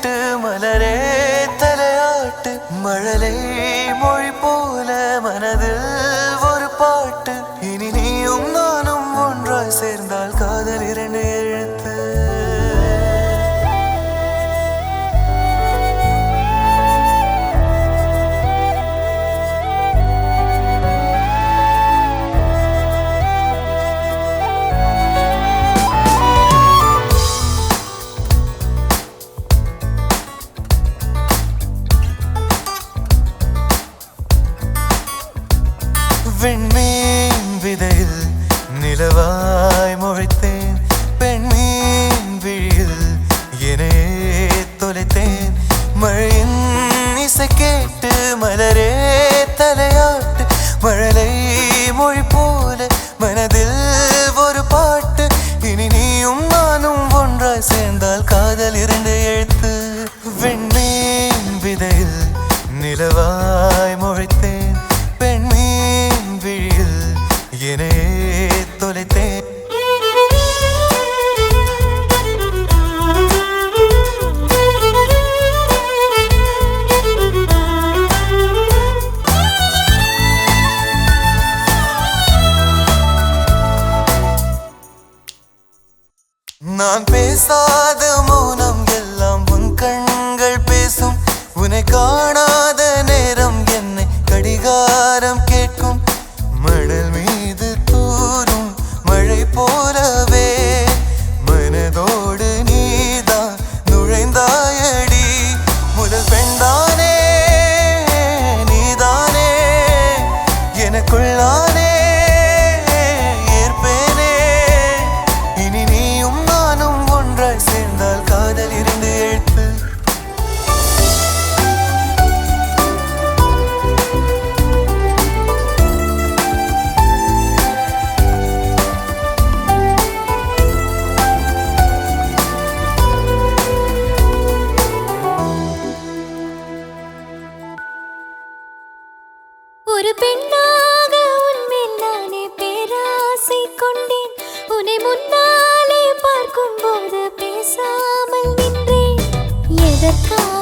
கேட்டு மலரே தலையாட்டு மழலை மொழி போல மனதில் ஒரு பாட்டு இனி நீயும் நானும் ஒன்றாய் சேர்ந்தால் காதல் இரண்டு எழுத்து விண்மீன் விதையில் நிலவாய் முளைத்தேன் பெண்மீன் விழியில் என்னையே தொலைத்தேன் மழையின் இசை கேட்டு மலரே தலையாட்டு மழலை மொழி போல மனதில் ஒரு பாட்டு இனி நீயும் நானும் ஒன்றாய் சேர்ந்தால் காதல் இரண்டு எழுத்து விண்மீன் விதையில் நிலவாய் முளைத்தேன் பெண்மீன் விழியில் என்னையே தொலைத்தேன் நான் பேசாத மௌனம் எல்லாம் உன் கண்கள் பேசும் உன்னை காணாத நேரம் என்னை கடிகாரம் கேட்கும் மணல் மீது தூரும் மழை போலவே மனதோடு நீதான் நுழைந்தாயடி முதல் பெண்தானே நீதானே எனக்குள்ளானே ஏற்பேனே இனி நீயும் நானும் ஒன்றாய் சேர்ந்தால் காதல் இரண்டு எழுத்து ஒரு பெண்ணாக உன்மேல் நானே பேராசை கொண்டேன் உன்னை முன்னாலே பார்க்கும் போது பேசாமல் நின்றேன் எதற்காக